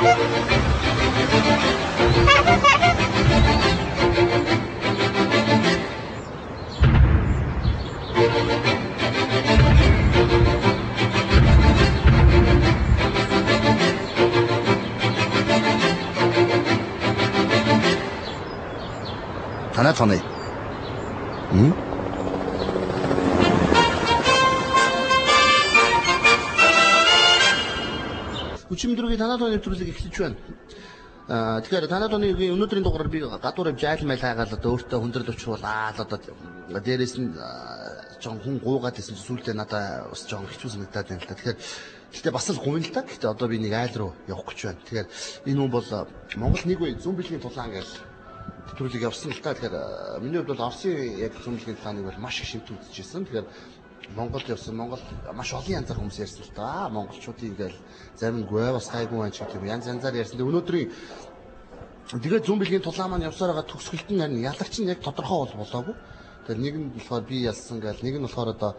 Танай тооны. Өчигдрүүгийн танай тооны нэвтрүүлэг эхэлж байна. Тэгэхээр танай тооны өнөөдрийн дугаараар би гадуур явж айл майл хайгаал одоо өөртөө хүндрэл учруулаад одоо дээрээс нь жоон хүн гуугаад байсан чинь сүүлдээ надаа бас жоон хэцүү санагдаад байна л та. Тэгэхээр бас л гуйн л та. Гэхдээ одоо би нэг айл руу явах гэж байна. Тэгэхээр энэ хүн бол Монгол нэг үе зүүн бэлгийн тулаан гэж нэвтрүүлэг явсан л та. Тэгэхээр миний хувьд бол Оросын яг зүүн бэлгийн тулааныг бол маш их шимтэн үзчихсэн. Тэгэхээр Монголд явсан Монгол маш олон янзаар хүмүүс ярьсан л та. Монголчуудын ингээл зарим нь гуйвас гайгүй байна ч гэх юм янз янзаар ярьсан. Тэгээ өнөөдрийн тэгээд зүүн бэлгийн тулаан маань явсаар байгаа төгсгөлт нь харин ялагч нь яг тодорхой болоогүй. Тэгэхээр нэг нь болохоор би ялсан гээл нэг нь болохоор одоо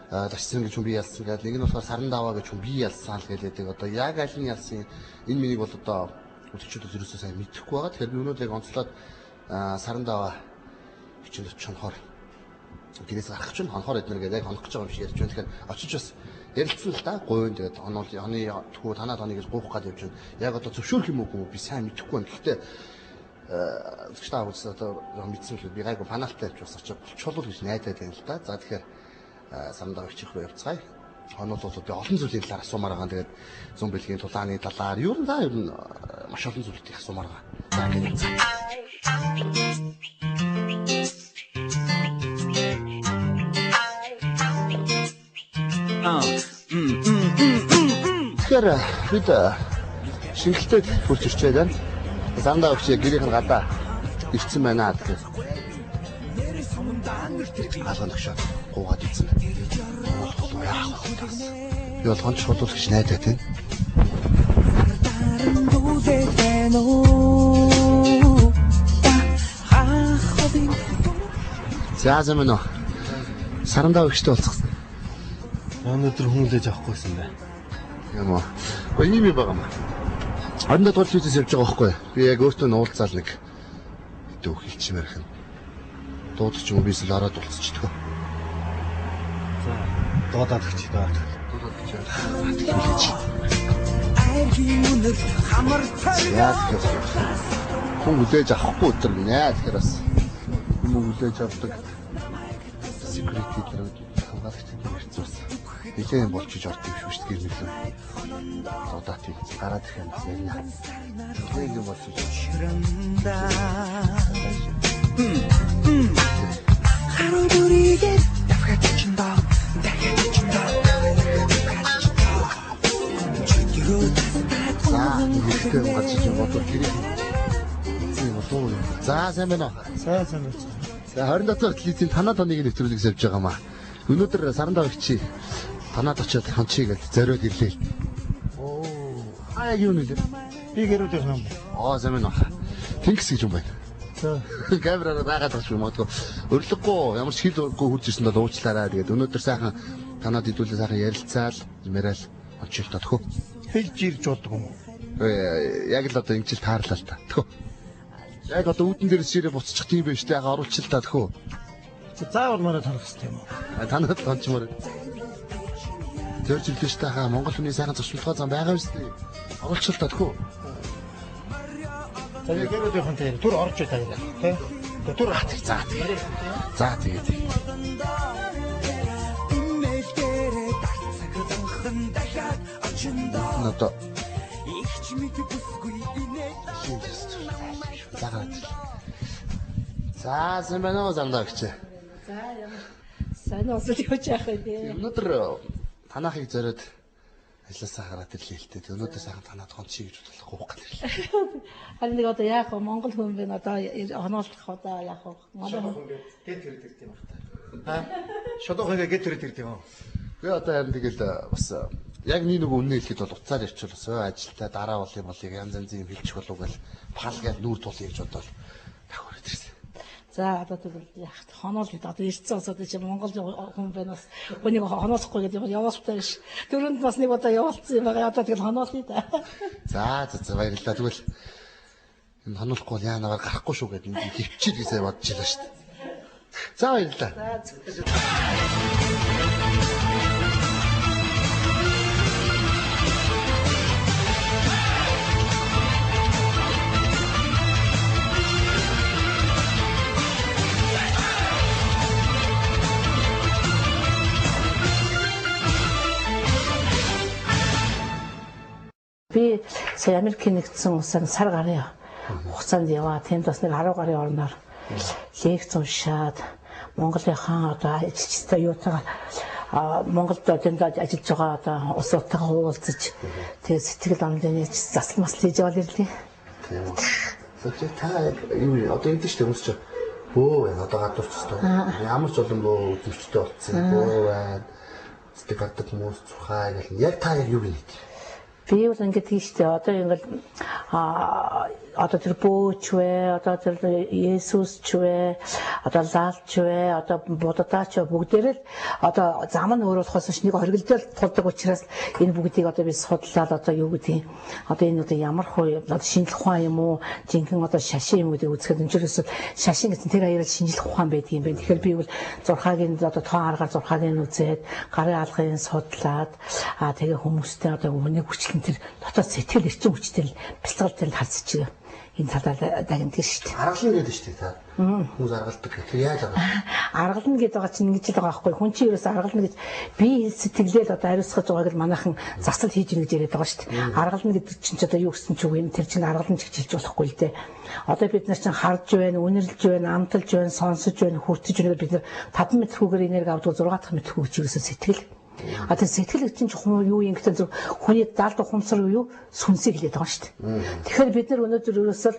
Лашцэн гэж хүн би ялсан гээл нэг нь болохоор Саран даваа гэж хүн би ялсан л гэлээдэг. Одоо яг аль нь ялсан энэ миний бол одоо өдөрчүүд ерөөсөө сайн мэдэхгүй байгаа. Тэгэхээр би өнөөдөр яг онцлоод Саран даваа бичиж очихнохоор гэрээс гарах чинь хонхоор эднэр гэдэг яг хонох гэж байгаа юм шиг ярьж байна. Тэгэхээр очиж бас ярилцсан л та. Гуйн тэгээд оны тхүү танаа тоныг гэж гуух гад явж байна. Яг одоо зөвшөөрөх юм уу би сайн мэдэхгүй байна. Гэхдээ зөвхөн үзсэн одоо мэдсэн л би гайгүй паналтай явж бас очиж болчихвол гэж найдаад байна л та. За тэгэхээр Сарандаа очих руу явцгаая. Хонол бол би олон зүйлийн талаар асуумаар байгаа. Тэгээд зүүн бэлгийн тулааны талаар ер нь маш олон зүйлийг асуумаар байгаа. За ингээд тэгэхээр бид шингэлтэд хүрч ирчээд байна. Сарандаа өгч гэрийнх нь гадаа ирсэн байна гэхээр алган төгшөөд гуугаад ирсэн. Би бол хонч шуудуулах гэж найдаад байна. За замэн Сарандаа өгчтэй болцсон. Өнөөдөр хүмүүлээж авахгүйсэн бай. Юм уу? Гоо ийм байгаа юм. Харин дот хийжээс явж байгаа байхгүй. Би яг өөртөө нуулцаал нэг дөө хэлчмээр хэн. Дуудах юм бийсэл ороод болцчихдгөө. За, дуудаад өгч даа. Дуудаад өгч. Яг хүн хүлээж авахгүй өтер гинэ. Тэгэхээр бас хүн хүлээж авдаг. Security дээр хамгаалагч хэрэгцүүлсэн. Нилээн болчихж ордог юм шүү дээ гэр мэтлээ. Дуудаад тийм гараад ирэх юм байна. Нэг юм болчих. Харуудурийгээ дахиад чиндаа. Ихтэй гацж бодвол гэрээ. За сайн байна уу? Сайн байна. За 20 доцоор телевизийн танаа тоныг нэвтрүүлэг савьж байгаа маа. Өнөөдөр Сарандаа өгчий танаад очиод хончий гэж зориод ирлээ. Оо. Юу нэлээ? Би гэрүүд юм. Сайн байна уу? Тэнгис гэж юм байна. За. Камераараа дагаад авч юм аа. Өрлөггүй ямар ч хил өгөө хурж ирсэн бол уучлаарай. Тэгээд өнөөдөр сайхан танаад хэдүүлээ сайхан ярилцаал, юмэрэл очил тотхоо. Хэлж ирж болдог юм уу? Яг л одоо ингэж таарлаа л та. Тхөө. Яг одоо үүдэн дээр ширээ буцчих тийм байж та оруулчих та тхөө. Заавал манай танах хэрэгтэй юм уу? Танад тончмоор. Тэрч илээш тахаа Монгол хүний сайхан зочдлогоо зам байгаа юм шүү дээ. Оруулчих та тхөө. За гэрүүдийнхэн тэр түр орж байгаа юм тий. Түр хат за. За тэгээд. Одоо За сайн байна уу Сарандаа өгч. За ямар сайн уусал явж яах вэ? Өнөөдөр танаахыг зориод ажилласаа гараад ирлээ л дээ. Өнөөдөр сайхан танаад хончий гэж бодлоо гуух гэж ирлээ. Харин нэг одоо яах вэ? Монгол хүн бэ одоо оноолох одоо яах вэ? Манай хүн гэд хэрэг ирд юм байна. Шодох ингээ гэд хэрэг ирд юм. Би одоо харин тэгэл бас яг нэг үнэ хэлэхэд бол уцаар явчихвал бас ажилтаа дараа болыг янз янзын юм хэлчих болов гэл пал гэж нүүр тул ярьж бодвол давхар ирсэн. За одоо тэгвэл яг хоноол гэдэг одоо ирсэн осоод чи Монгол хүн байна бас үнийг хоноолохгүй гэдэг явуултай биш. Дөрөнд бас нэг удаа явуулсан юм байгаа. Одоо тэгэл хоноолъё да. За баярлалаа. Тэгвэл энэ хоноолохгүй бол яанаар гарахгүй шүү гэдэг нэг хөвчил гэсэн бодож байлаа шүү дээ. За баярлалаа. Би сая Америкийн нэгдсэн улсаар сар гарын хугацаанд яваа. Тэнд бас нэг 10 гарын орноор лекц уншаад Монголынхаа одоо ажилчтай юутайгаа Монголд тэнд ажиллаж байгаа одоо улс уртайгаа уулзаж тэгээ сэтгэл амлын засал масл хийж яваад ирлээ. Тийм үү. Сочи та юу одоо энэ ч төмсч бөө байна. Одоо гадуур ч гэсэн ямар ч олон бөө үзэгчтэй болцсон бөө байна. Сэтгэл гадаад хүмүүс цухаа гэл яг та юу гэнэ? Би бол ингэж тийштэй одоо ингээл одоо тэр бөөч вэ, одоо тэр Есүс ч вэ, одоо лаалч вэ, одоо будадаач бүгдээрээ л одоо зам нь өөр болохоос нэг хоригдол тулдаг учраас энэ бүгдийг одоо би судлаад одоо юу гэдгийг одоо энэ одоо ямар хөө одоо шинжлэх ухаан юм уу, жинхэнэ одоо шашин юм гэдэг үзэхэд өнчөрөөс шашин гэсэн тэр хоёроо шинжлэх ухаан байдаг юм байна. Тэгэхээр би бол зурхаагийн одоо тоон аргаар зурхаагийн үзээд гарын алгын судлаад тэгээ хүмүүстэй одоо нэг хүчлэн тэр дотоод сэтгэл эрчим хүчтэй бэлтгэл дээр харцчих. Энэ талаар дагндаг шүү дээ. Аргална гэдэг шүү дээ та. Хүмүүс аргалдаг. Тэр яаж аргална? Аргална гэдэг байгаа чинь ингэж л байгаа байхгүй. Хүн чинь ерөөс аргална гэж би сэтгэлээр одоо хариуцгаж байгааг л манайхан засал хийж ийн гэж яриад байгаа шүү дээ. Аргална гэдэг чинь одоо юу гэсэн ч үгүй юм. Тэр чинь аргална гэж хэлж болохгүй л дээ. Одоо бид нар чинь харж байна, үнэрлж байна, амталж байна, сонсож байна, хүртэж байна. Бид нар 5 метр хүүгээр энерги авдаг 6 дахь метр хүүг чирээсээ сэтгэл. Одоо сэтгэл чинь хүн юу юм гэдэг нь хүний даалд ухамсар юу сүнсийг хэлээд байгаа шүү дээ. Тэгэхээр бид нар өнөөдөр ерөөсөө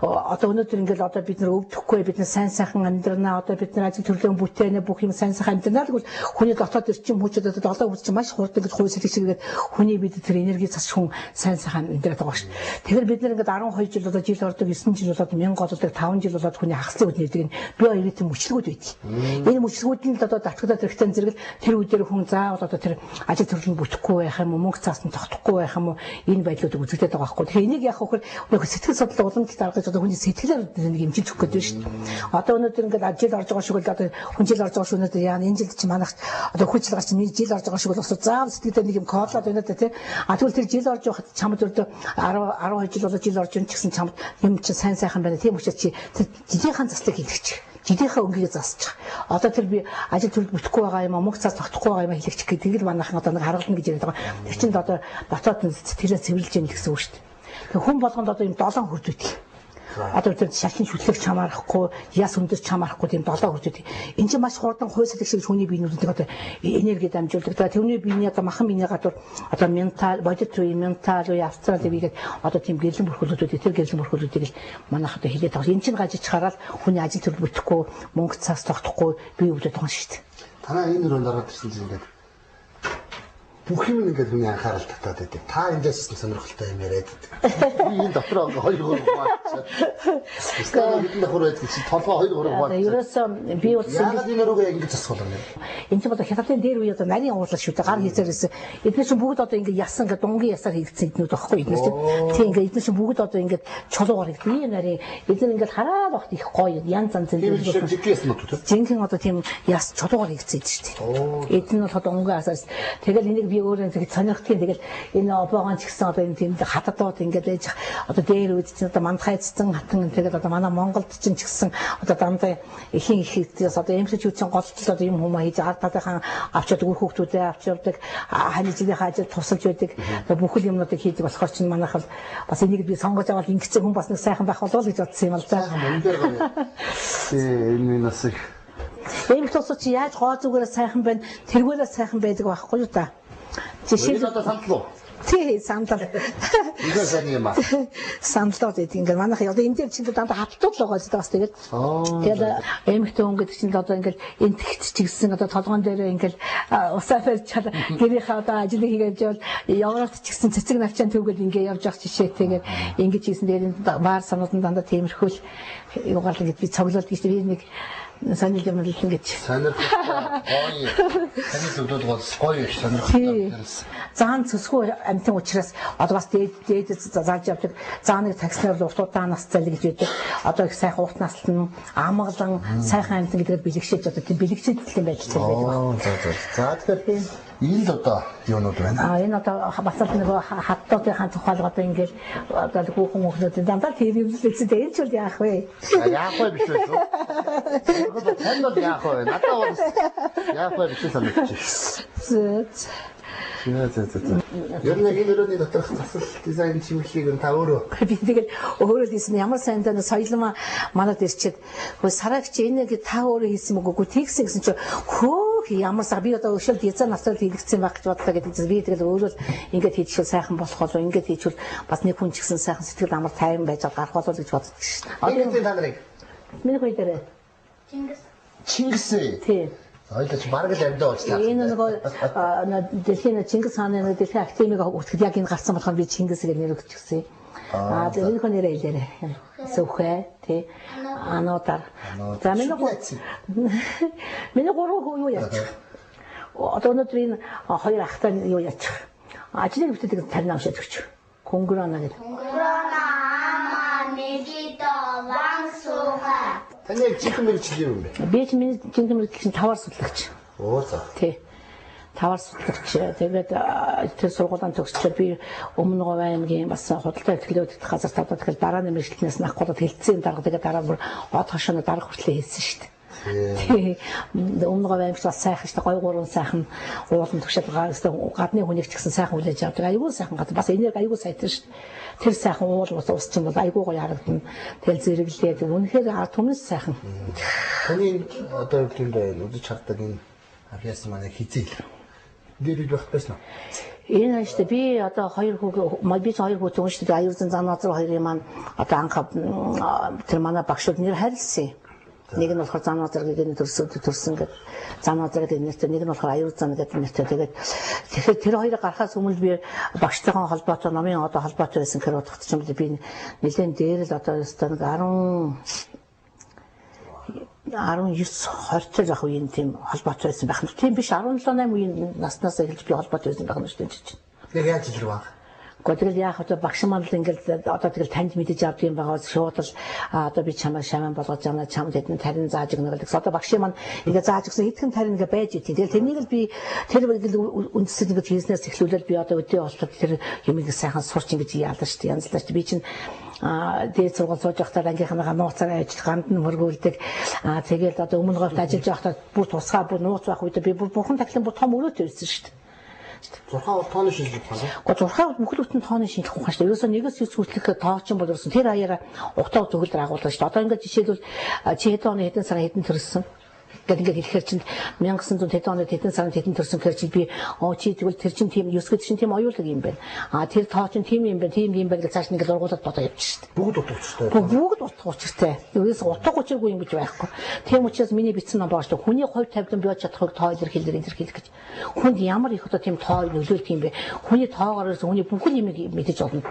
одоо өнөөдөр ингээл одоо бид нар өвдөхгүй бид нар сайн сайхан амьдрнаа одоо бид нар ажил төрлөө бүтээнэ бүх юм сайн сайхан амьдрнаа гэвэл хүний дотоод эрчим хүчтэй одоо хүч чинь маш хурдан гэж хууль сэтгэлгээд хүний бид тэр энерги засч хүн сайн сайхан амьдраад байгаа шүү дээ. Тэгэхээр бид нар ингээд 12 жил болоод жил ордог 9 жил болоод 1000 болоод 5 жил болоод хүний хагцлын үднэр гэдэг нь бие хоёрын мөчлгүүд байдаг. Энэ мөчлгүүд нь одоо давтагдаад ирэхтэн зэрэг тэр үедэр хүн заа одоо тэр ажил төрлөнд бүтэхгүй байх юм уу мөнгө цаасан тогтохгүй байх юм уу энэ байдлуудыг үзэгдээд байгаа байхгүй. Тэгэхээр энийг яах вэ гэхээр сэтгэл судлал уламжлалт аргаж одоо хүний сэтгэлээр нэг хэмжиж өгөх гэдэг шүү дээ. Одоо өнөөдөр ингээд ажил орж байгаа шиг бол одоо хүн жил орж байгаа шүү өнөөдөр яа энэ жилд чи манайх одоо хүчил гарч нэг жил орж байгаа шиг бол заав сэтгэлдээ нэг юм кодлоод байна да тий. Тэгвэл тэр жил орж байхад чамд өрдөө 12 жил болоо жил орж ийн гэсэн чамд юм чи сайн сайхан байна. Тийм учраас чи жидийнхаа заслыг хийлгэж жидийнхаа өнгөийг засчих. Одоо тэр би ажил төрөлд бүтэхгүй байгаа юм мөнгө цаас тогтохгүй байгаа юм хэлэгчих гэдэг л манайхан одоо нэг харгална гэж яриад байгаа. Тэр чинь одоо дотоод нь тэрээ цэвэрлж яах гэсэн үг шүү дээ. Тэгээ хүн болгонд одоо юм 7 хүрд үүдэг. Одоо тэр шашин шүтлэг чамаарахгүй, яс өндөр чамаарахгүй тийм 7 хүрд үүдэг. Энэ чинь маш хурдан хойс хэлэг хүний биенүүдэд одоо энерги дамжуулдаг. Тэрний биений одоо махан биений гадуур одоо ментал, бодит үе, ментал үе, австрал гэгээд одоо тийм гэрлэн бүрхүүлүүд тэр гэрлэн бүрхүүлүүдийг л манайх одоо хилээд байгаа. Энэ чинь гажиж хараад хүний ажил төрөл бүтэхгүй, мөнгө цаас тогтохгүй бие өвдөд байгаа шүү дээ. Танаа энэ өрөөнд ороод ирсэн чинь ингээд бүх юм ингээд хүний анхаарал татаад байдаг. Та эндээс сонирхолтой юм яриад байдаг. Би энэ дотроо 2-3 хуваачаад. Эсвэл бидний давхар байдаг чи толгой 2-3 хуваачаад. Ерөөсөө би бол яагаад энэ өрөөгөө ингэж засах болов юм. Энд чинь одоо хятадын дээр үе одоо нарийн уурлал шүү дээ. Гар хийцээрээс эдгээр чинь бүгд одоо ингээд ясан ингээд дунгийн ясаар хийгдсэн эднүүд байхгүй эдгээр чинь. Тийм ингээд эдгээр чинь бүгд одоо ингээд чулуугаар хийгдсэн. Ийм нарийн эдгээр ингээд хараад багт их гоё янз янзын жинхэнэ одоо тийм яс чулуугаар хийгдсэн шүү дээ. Эдгээр нь бол дунгийн ясаас тэгэл энийг өөрөө тэгээд сонирхдгийн тэгэл энэ обоогон ч гэсэн одоо энэ тийм хатадууд ингээд ээж одоо дээр үед чинь одоо мандахайцсан хатан тэгээд одоо манай Монголд чинь ч гэсэн одоо дандаа ихийн их хэвчээс одоо эмчүүд чинь голцол одоо юм хүмүүс хийж ард талынхаа авчаад үр хөвгтүүдээ авч явдаг ханижийнхаа ажил тусалж байдаг бүхэл юмнуудыг хийдэг болохоор чинь манайх бас энийг би сонгож аваад ингэсэн хүн бас нэг сайхан байх болов гэж бодсон юм л да. Энэ нас их эмч тусаа чи яаж гоо зүгээрээ сайхан байна тэргээрээ сайхан байдаг байхгүй юу та. Жишээ нь одоо санал уу? Тий сандал. 이거 сайн юм аа. Сандал гэдэг ингээд манайх одоо энэ дээр чинь дандаа хаттууд л байгаа зү бас тэгээд. Тэгээд эмэгтэй хүн гэдэг чинь одоо ингээд энтэгт чигсэн одоо толгоон дээр ингээд усаа барьж чад гэрийнхаа одоо ажлыг хийж явал яваад чигсэн цэцэг навчаан төвгөл ингээд явж явах жишээтэйгээр ингэж хийсэн тэгээд баар сануудын дандаа тиймэрхүүл юугаар л би цоглуулдаг гэж би нэг санал юм л ингэж. Сонирхолтой гоё. Таны зөвлөд бол гоё их сонирхолтой. Заан цэсгүй амтан учраас одоо бас дээд зааж явдаг зааныг такснаар уртуудаа нас цалиг гэж байдаг. Одоо их сайхан урт наслан амгалан сайхан амтан гэдгээр бэлэгшээж одоо тийм бэлэгшээдлийн байдалтай байдаг. За тэгэхээр энэ л одоо юунууд байна. Энэ одоо бацаад нэг хаттуудын тухайл одоо ингээд одоо хүүхэн хүүхнүүд дандаа тийм юм л үздэг. Энэ ч үл яах вэ? Яах вэ биш үү? Тань бол яах вэ? Надад бол яах вэ биш санагдчих. Ер нь энэ өрөөний доторх засал дизайн чимэглэлийг та өөрөө би тэгэл өөрөө хийсэн ямар сайн даа соёлмаа манад ирчээд хөө сарагч энийг та өөрөө хийсэн мөгөөгүй тэгсэн гэсэн чи хөөх ямар сар би одоо өшөл дизайн насрал хийгдсэн байх гэж бодлоо гэдэг би тэгэл өөрөө ингээд хийчихвэл сайхан болох болов ингээд хийчихвэл бас нэг хүн ч гэсэн сайхан сэтгэл амар тайван байж гарах болов гэж боддог шин. Одоо та нарыг миний хой дээр Чингис. Тий. Ойлгож бараг л амьдаа уучлаа. Энэ нөгөө дэлхийн Чингис хааны нэг дэлхийн академиг өгөхөд яг энэ гарсан болохоор би Чингис гэж нэр өгчихсэн. Тэгээд энэ хүн нэрээ илэрээ. Сүхэ тий. Анотар. За миний гурван хүү юу яачих. Одоо өнөөдөр энэ хоёр ахтай юу яачих. Ажлын өвчтөд тарин авшиж өгч. Конгрона гэдэг. Конгрона ама нэгито вансуха. Таны чихэн мэрэгчлээ юм бэ? Би ч миний чихэн мэрэгчлэл чинь 5-аар судлагч. Оо за. Тий. 5-аар судлагч. Тэгээд тэр сургуулийн төгсчөөд би Өмнө Говь аймгийн бас худалдаа ихтлээд газар тавдад тэгэхээр дарааны мэрэгчлэнээс нахгуулаад хэлцээний дарга тэгээд дараа бүр од хашааны дарга хүртлээ хийсэн шүү дээ. Тий. Өмнө Говь аймагч бас сайхан шүү дээ. Гой гурван сайхан уулан төгшөд гадны хүнийг ч гэсэн сайхан хүлээж авдаг. Аюул сайхан гадаа бас энерги аюул сайтай шүү дээ. Тэр сайхан уул ус чинь бол айгүй гоё харагдана. Тэгэл зэрэглээд үнэхээр түмэс сайхан. Таны одоо юу юм бэ? Үзэж чаддаг энэ авьяас манай хизээл. Дэрэг байх байсан уу? Энэ шүү дээ би одоо хоёр хүүг би хоёр хүүг зөв шүү дээ аюулын зан назар хоёрын маань одоо анх тэр манай багшууд нэр харилсан. Нэг нь болохоор зан назар гэдэг төрсөн гэдэг зан назар гэдэг нэртэй нэг нь болохоор аюул зан гэдэг нэртэй тэгээд тэгэхээр тэр хоёрыг гарахаас өмнө би багштайгаа холбоотой номын одоо холбоотой байсан гэхээр бодоход ч юм би нэлээд дээр л одоо өстө нэг 19-20 жах үеийн тийм холбоотой байсан байх нь тийм биш 17-8 үеийн наснаас эхэлж би холбоотой байсан байх нь шүү дээ. Тэг яаж илрүү баг? Тэгэл яах вэ багш маань л ингээл одоо тэгэл танд мэдэж авдаг юм байгаа шууд л одоо би чамаа шаман болгож яана чамд хэдэн тарин зааж өгнө гэдэг. Одоо багш маань ингээ зааж өгсөн хэдхэн тарин ингээ байж идэв. Тэгэл тэрнийг л би тэр үндсэд ингээ хийснээс эхлүүлээд би одоо өдөө болоод тэр юмыг сайхан сурч ингээ яалаа шүү дээ. Янзлаач би чинь дээд сургууль сууж байхдаа ангийнхныгаа нууцаараа ажил ганд нь мөргүүлдэг. Тэгээд одоо Өмнө Говьд ажиллаж байхдаа бүр тусгай бүр нууц байх үед би бүр бурхан таглан бүр том өрөөтэй байсан шүү дээ. 6 тооны шинжлэх ухаан. Гэхдээ 6 бүхэл бүтэн тооны шинжлэх ухаан шүү дээ. Ерөөсөө нэгээс 9 хүртэлх тоочин бол ерөөсөн тэр хаяараа утаа зөвлөөр агуулдаг шүү дээ. Одоо ингээд жишээлбэл чи хэдэн оны хэдэн сарын хэдэн төрсөн гэдэг ингээд ирэхээр чинь 1900 хэдэн оны хэдэн сарын хэдэн төрсөн гэхээр чи би чи тэгвэл тэр чинь тийм юусгэд чинь тийм оюулаг юм байна. Тэр тоо чинь тийм юм байна, тийм юм байна гэж цааш нэг л ургуулад бодоо явчих шүү дээ. Бүгд утгуучтай. Бүгд утгуучтай. Ерөөсөө утга учиргүй юм гэж байхгүй. Тийм учраас миний бичсэн ном байгаа шүү дээ. Хүний хувь тавилан бий чадахыг тоо илэрхийлэх гэж. Хүнд ямар их одоо тийм тоо нөлөөлт юм бэ? Хүний тоогоор хүний бүхэн юмыг мэдэж олно.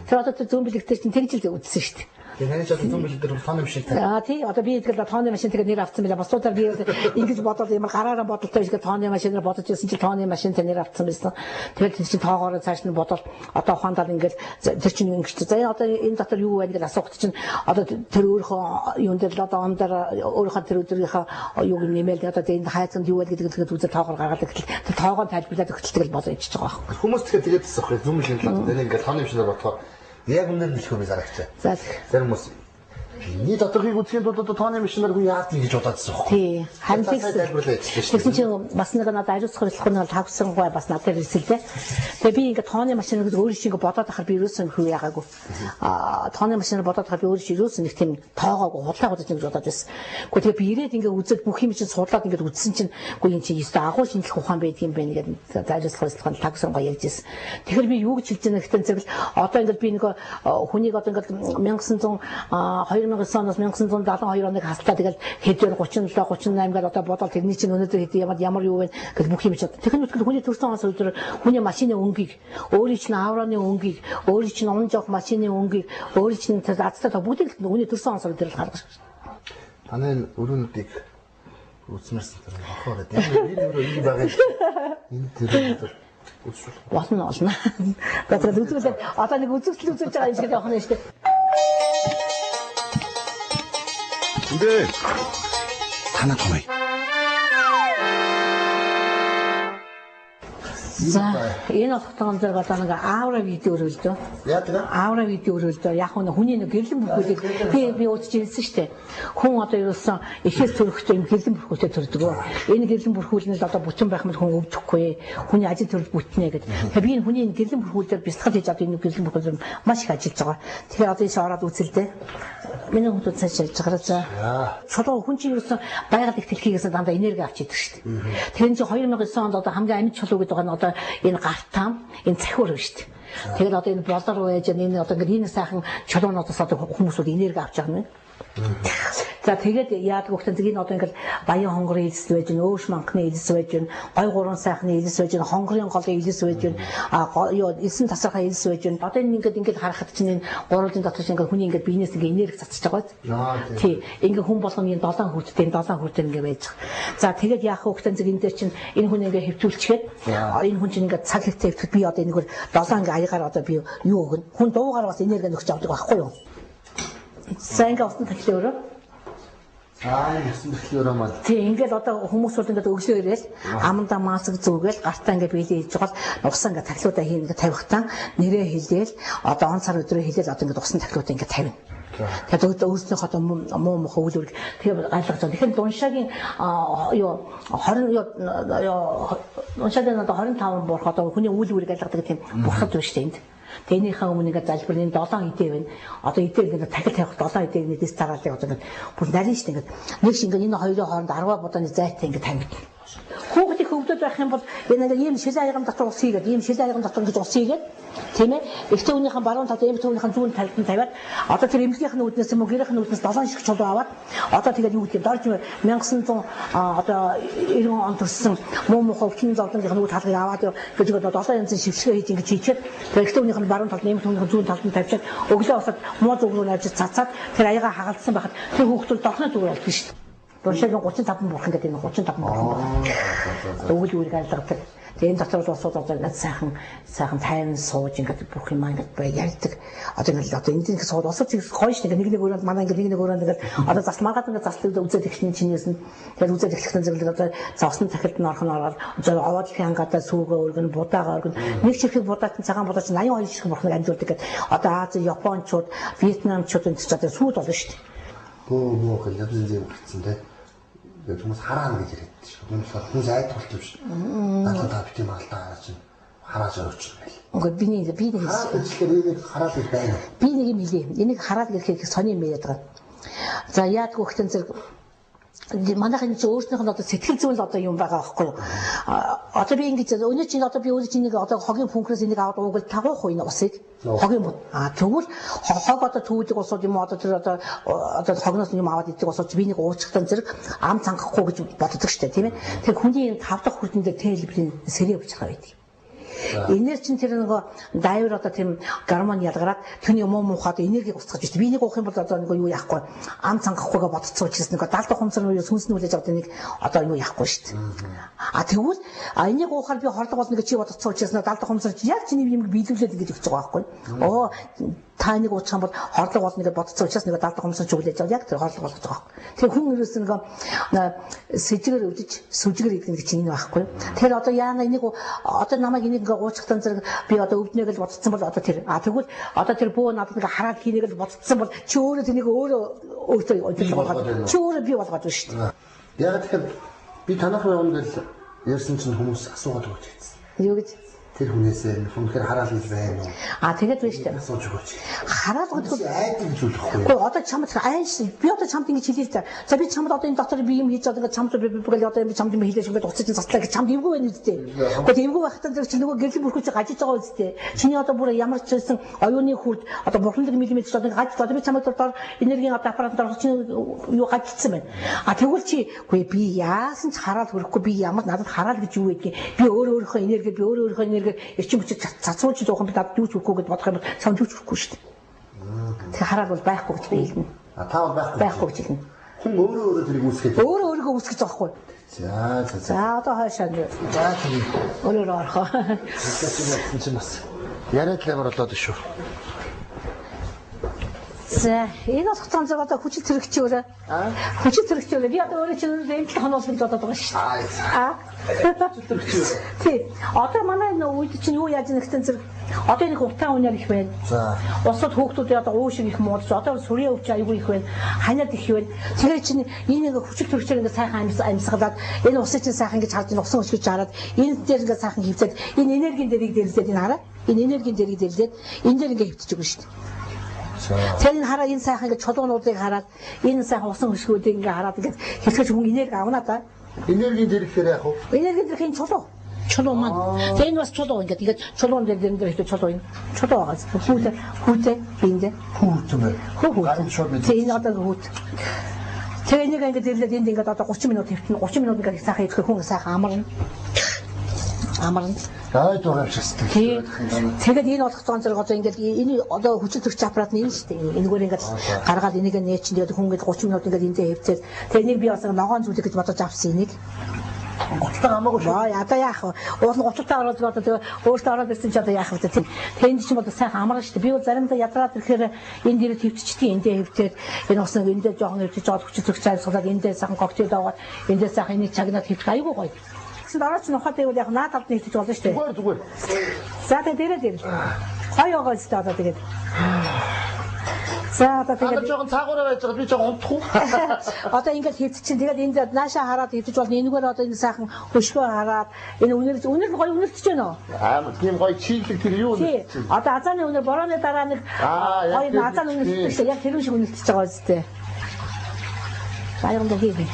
Тэр одоо тэр зүүн бэлэг дээр чинь тэгж л үзсэн шүү дээ. Тэгээд ханаа зүүн бэлэг дээр тооны машин таа. Тий, одоо би тэгэл тооны машин тэгээд нэр авцсан байлаа. Босуудаар би ингэж бодоод ямар гараараа бодолтой биш тооны машинаар бодож ирсэн чинь тооны машинтай нэр авцсан байсан. Тэгээд тэр чинь тоогоор цааш нь бодоод одоо ухаандаа ингээл тэр чинь ингэж заяа одоо энэ дотор юу байна гэж асуухт чинь одоо тэр өөрийнхөө юун дээр л одоо он дээр өөрийнхөө тэр өдрийнхөө юуг нэмэл одоо энэ хайцанд юу байл гэдэг үзэл тоогоор гаргаад ихтэл тэр тоогоо тайлбарлаад өгчлөг л бодож ичж байгаа байхгүй. Хүмүүс тэгээд тасах зүүн машин талаад энэ ингээд тооны машинаар бодохоор яг үнээр нэлэхгүй би зарагчаа. За зарим хүмүүс Миний доторхыг үзхийн тулд одоо тооны машинаар хүн яад гэж бодоодсон юм. Тий. Харин тэгсэн чинь бас нэг надад ариусгах хэлэхгүй тавсан гой бас надад ирсэлтэй. Тэгээ би ингээд тооны машинаар өөрөө шиг бодоод ахаар би ерөөсөө хүү яагаагүй. Тооны машинаар бодоод ахаар би өөрөө ерөөсөө нэг тийм тоогоогүй худлаа гэж нэг бодоод байсан. Гэхдээ тэгээ би ирээд ингээд үзээд бүх юм чинь судлаад ингээд үзсэн чинь үгүй энэ чинь ёстой агуу шинжлэх ухаан байдаг юм байна гэдэг ариусгах хэлэхгүй тавсан гой ярьжсэн. Тэгэхээр би юу гэж хэлж байгаа гэхтэн зэрэг одоо ингээд би нэг хүнийг одоо ингээд 2009 оноос 1972 оныг хаслаа тэгэл хэдээр 37 38 гээд одоо бодоод тэрний чинь өнөөдөр хэд ямар юу вэ гэж бүх юм чад. Техник хүний төрсөн оноос өдөр хүний машины өнгийг, өөрийн чинь авраны өнгийг, өөрийн чинь унж явах машины өнгийг, өөрийн чинь зацтай бүгдийг хүний төрсөн оноос өдөр л гаргаж. Таны өрөөнүүдийг үзмэрсэн тэр ахаар энэ өрөө байгаа энэ тэр болно. Батрал үзүүлээд одоо нэг үзүүлэл үзүүлж байгаа юм шиг явах нь шүү дээ. 근데 하나 더 해. За энэ утгаан зэрэг одоо нэг аавра видео өрөөлдөө. Яадаг? Аавра видео өрөөлдөө. Яг нь хүний нэг гэрлэн бүрхүүлийг би уудаж ирсэн шүү дээ. Хүн одоо ерөөсөн эхээс төрөхтэй юм гэрлэн бүрхүүлтэй төрдөг. Энэ гэрлэн бүрхүүлнэл одоо бүтэн байх мэт хүн өвдөхгүй. Хүний ажил төрөл бүтнэ гэдэг. Тэгэхээр би энэ хүний гэрлэн бүрхүүлээр бясалгал хийж одоо энэ гэрлэн бүрхүүлээр маш их ажиллаж байгаа. Тэгэхээр одоо энэ ороод үзэлдээ. Миний хүмүүс цааш ярьж байгаа за. Чулуу хүн чинь ерөөсөн байгаль их дэлхийгээс дандаа энерги авч идэг шүү дээ. Тэгэхээр энэ чинь 2009 онд одоо хамгийн амьд чулуу гэдэг нь одоо энэ гартаам энэ цахиур шүү дээ. Тэгээд одоо энэ болор байж энэ одоо ингээд энэ сайхан чулуунуудаас одоо хүмүүсүүд энерги авч байгаа юм. За тэгээд яадаг вөхтөн энэ одоо ингээд баян хонгорын илс байж гэн, өөш манхны илс байж гэн, гой гурван сайхны илс байж гэн, хонгорын голын илс байж гэн, ёо эсэн тасархай илс байж гэн. Одоо энэ ингээд харахад чинь энэ гурвын дотор чинь ингээд хүний ингээд биенээс ингээд энерги цацж байгаа. Тий. Ингээд хүн болгоны 7 хүрттэй ингээд байж байгаа. За тэгээд яах вөхтөн энэ дээр чинь энэ хүн ингээд хэвтүүлчихэд энэ хүн чинь ингээд цаг хэвтээд би одоо энэгээр 7 ингээд аягаар одоо би юу өгнө. Хүн дуугаар бас энерги нөхч авдаг байхгүй юу? За ингээд усан тахилаа өрөө. Ясан тэгэхээр маа. Тий, ингээд одоо хүмүүсүүд ингээд өглөө ирээл амандаа мааск зүгээл гартаа ингээд биелээ хийж байгаа л усан ингээд тахилуудаа хийн ингээд тавихтаа нэрээ хэлээл одоо он сар өдрөө хэлээл одоо ингээд усан тахилуудаа ингээд тавина. Тэгээд өөрснийхөө одоо муу мохоо үйл үүрэг тэгээд гайлгаж байгаа. Тэгэхээр Дуншагийн юу 20 Дуншагийн одоо 25 буурах одоо хүний үйл үүрэг гайлгадаг тийм бурхад байна шүү дээ энд. Тээнийхээ өмнө ингээд залбирны 7 идэ байна. Одоо идэ ингээд тахил тавих 7 идэ нэгээс тараалыг одоо ингээд бүр нарийн шүү дээ ингээд нэг шиг ингээд энэ хоёрын хооронд 10 бодооны зайтай ингээд тавигдана. Хүүхдийн хөвдөд байх юм бол энэ ингээд ийм шил аяган дотор ус хийгээд ийм шил аяган дотор ингэж ус хийгээд тийм ээ ихтэй хүнийхэн баруун талд эмх түүнийхэн зүүн талд нь тавиад одоо тэр эмхлийнхэн үүднээс юм уу гэрийнхэн үүднээс 7 шиг чулуу аваад одоо тэгээд юу гэдэг дорж 1900 одоо 90 он төрсэн муу мухаа өвчин зовлонгийнхын үүд талыг аваад гэж одоо 7 янзын шившгээ хийж ингэж хийчихэд тэр ихтэй хүнийхэн баруун талд эмх түүнийхэн зүүн талд нь тавьчаад өглөө босоод муу зүг рүү навж цацаад тэр аяга хагалдсан байхад тэр хүүхдүүд дохны зүгээр болчихно шүү дээ. Дуншагийн 35 бурхан гэдэг энэ 35 бурхан. Өвөл үүрэг алгадаг. Тэгээ энэ дотор бол одоо ингээд сайхан тайван сууж ингээд бүх юм ингээд ярьдаг. Одоо ингээд одоо энд ингээд сууд усаж хойш нэг өрөөнд манай ингээд нэг өрөөнд ингээд одоо зас маргаад ингээд заслыг үзээд ихний чинээс нь тэгээд үзээд ихлэхтэн зэрэг одоо завсны тахилд нь орхон ороод овоод хянгатай сүүгээ өргөн будаага өргөн нэг чихрэг будааг цагаан будаач 82 чихрэг бурхныг амжуулдаг гэдэг. Одоо Ази, Япончууд, Вьетнамчууд энэ ч одоо сүүд болно шүү дээ. Бөө гэх янз янзын гэсэн тэ. Тэгээд хүмүүс хараана гэж яриад шүү. Хүмүүс хүмүүс айд толт юм шүү. Наадаа битээ маалтаа чинь харааж өрчнө байл. Ингээд би нэг хэлэхээр хараал гэж байна. Би нэг юм хэлээ. Энийг хараал гэхээр сони юм яриад байгаа. За яадгүй хтэн зэрэг манайхын чи өөрснийх нь одоо сэтгэл зүйн одоо юм байгаа байхгүй юу? Одоо би ингэж өнөө чинь одоо би өөрөө чинь нэг одоо хогийн пункрээс энийг аваад уугал тагуух уу энэ усыг хогийн тэгвэл хог одоо төвлөг усууд юм одоо тэр одоо хогноос юм аваад идэг усууд би нэг уучхтан зэрэг ам цангахгүй гэж боддог штэ тийм ээ. Тэр хүний 5 дахь хүрдэн дээр тэлбэрийн сэрээ авчихгаа байдаг. Энер чин тэр нэг дайвар одоо тийм гормон ялгараад түүний муу муухад энергийг устгаж байна. Би нэг уух юм бол одоо нэг юу яахгүй ам цангахгүйгээ бодцсон учраас нэг 70 хумцар нь сүнснүүлж авдаг нэг одоо юу яахгүй шүү дээ. Тэгвэл энийг уухаар би хорлог болно гэж чи бодцсон учраас 70 хумцар яг чиний юм биелүүлээд ингэж өгч байгаа байхгүй. Та нэг уучих юм бол хорлог болно гэж бодцсон учраас нэг 70 хумцар чүглэж байгаа яг тэр хорлог болгож байгаа байхгүй. Тэгэхээр хүн ерөөс нэг сэжгээр өвдөж сүжгээр идэх чинь энэ байхгүй. Тэгэхээр одоо яана энийг одоо намайг энийг ингээ уучихтан зэрэг би одоо өвднэг л бодцсон бол одоо тэр тэгвэл одоо тэр бөө надад ингээ хараад хийнийг л бодцсон бол чи өөрөө тэнийг өөрөө өөртөө ойлгоод чи өөрөө бий болгоод байна шүү дээ. Яг тэгэхээр би танах явна гэж ярьсан чинь хүмүүс асуугаад өгч хэлсэн. Юу гэж? Тэр хүнээсээ үнэхээр хараал гэж байна уу? Тэгээд байна шүү дээ. Асууж өгөөч. Хараал гэдэг айдаг гэж болохгүй. Гэхдээ одоо чамд айш би одоо чамд ингэж хэлээ л за би чамд одоо энэ доктор би юм хийж одоо ингээд чамд би одоо би чамд юм хэлээ шиг ингээд уцаж заслаа гэж чамд эвгүй байна үстэй. Гэхдээ эвгүй байхтаа зэрэг чи нөгөө гэрэл бүрхүүч гажиж байгаа үстэй. Чиний одоо бүр ямар ч байсан оюуны хүрд одоо бурханлаг миллиметр одоо гаж одоо би чамд доор энергийн одоо аппаратанд орох чинь юу гажчихсан байна. Тэгвэл чи үгүй би яасан ч хараал хөрөхгүй би ямар надад хараал гэж юу гэдгийг би өөрийнхөө энерги эрчим хүчийг цацруулж зуухан би надад юу ч өгөхгүй гэж бодох юм бол самд юу ч өгөхгүй шүү дээ. Тэгэхээр хараал бол байхгүй гэж би хэлнэ. Та бол байхгүй гэж хэлнэ. Хүн өөрөө тэрийг үүсгэж. Өөрийгөө үүсгэж байгаа хгүй. За одоо хаашаа нэ. За тийм. Өөрөө орхоо. Тэгэхээр чинь бас яриад л амар болоод шүү. За энэ болох цаан зэрэг одоо хүчит хэрэгчөөрэ. Хүчит хэрэгчөөрэ би одоо өөрөө чинь энэ л хоноос гэж бодоод байгаа шүү дээ. Тий. Одоо манай үед чинь юу яаж нэгтэн зэрэг одоо энэ утаа үнээр их байна. За. Усад хүүхдүүд одоо уу шиг их муудаж одоо сүрийн өвч аягүй их байна. Ханиад их байна. Тэгэхээр чинь энэ ингээ хүчит хэрэгчээр ингээ сайхан амьсгалаад энэ усын чинь сайхан гэж харж усан өчгөж хараад энэ дээр ингээ сайхан хөвцөд энэ энергийн дэрийг дэрлээд энэ хараа. Энэ энергийн дэрийг дэрлээд энэ дээр ингээ хөвтөж өгнө шүү дээ. Тэр энэ хараа энэ сайхан гэж чулуунуудыг хараад энэ сайхан усан хөшгүүдийг ингээ хараад ингээ хэлхэж хүн энерги авна да. Энергийн дэрхээр яах вэ? Энергийн дэрхийн чулуу маань. Тэр энэ бас чулуу ингээ чулуун дээр хэвчээ чулуу юм. Чулуу байгаа. Хүүтэй биндэ. Хүүтэй. Тэр энэ одоо хүүт. Тэр энийг ингээ дэрлээд энд ингээ одоо 30 минут хэвтэн 30 минут ингээ сайхан идэх хүн сайхан амарна. Гайд урамшигтай. Тэгээд энэ болох цаан зэрэг одоо ингээд энэ одоо хүчит төрч аппарат нь энэ шүү дээ. Энэгээр ингээд гаргаад энийг нээчин тэгээд хүн ингээд 30 минут ингээд эндээ хэвцээд тэгээд нэг би бас ногоон зүйлэг гэж бодож авсан энийг. Гоцтой хамаагүй шүү. Одоо яах вэ? Уул нь 30-таа ороод одоо тэгээд өөртөө ороод ирсэн чи одоо яах вэ? Тэгээд ч юм бол сайхан амарна шүү дээ. Би бол заримдаа ядраад ирэхээр энэ дээрээ төвччихдээ эндээ хэвцээд энэ уснаа эндээ жоохон хэвчиж жоод хүчит төрч айлсгалаад эндээ сайхан коктейл аваад эндээ сайхан энийг чагнаад хэвчих аягүй гоё. Гэсэн дараач нухад байвал яг наад талд нэгтэж болно шүү дээ. Зүгээр. За тэгээд дээрээ. Гоё байгаа шүү дээ одоо тэгээд. За одоо тэгээд жоохон цаагаараа байж байгаа би жоохон унтах уу? Одоо ингээд хийц чинь тэгээд энд наашаа хараад хийдэж болно. Энэгээр одоо энэ сайхан хөшгөө хараад энэ үнэр гоё үнэртэж байна уу? Аа тийм гоё чиглэг тэр юу вэ? Одоо азааны үнэр борооны дараа нэг гоё азааны үнэртэж яг тэр шиг үнэртэж байгаа үстэй. Баяранд хийе.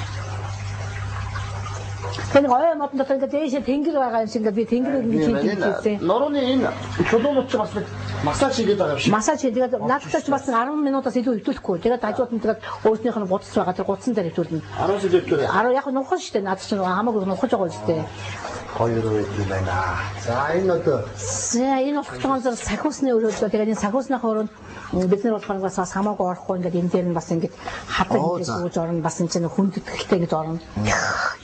Тэр гоё модон дотор ингээд дээшээ тэнгэр байгаа юм шиг ингээд би тэнгэрийг ингэж хийсэн. Нурууны энэ чулуунууд ч бас нэг массаж хийгээд байгаа юм шиг. Массаж тэгээд наадтай ч бас 10 минутаас илүү хөвтүүлэхгүй. Тэгээд хажууд нь тэгээд өөрснийх нь гудас байгаа тэр гудсан дээр хөвтүүлнэ. 10 сэлбэр. 10 яг нухаж штэ наад чинь хамаагүй нухаж байгаа үстэй. Хоёр үйл байна. За энэ одоо энэ болох цагаан зэрэг сахиусны өрөөлөө тэгээд энэ сахиусных өрөөнд бид нар болохоор бас хамаагүй орохгүй ингээд энэ дээр нь бас ингээд хадаг ингэж сууж орно бас энэ чинь хүндэтгэлтэй гэж орно.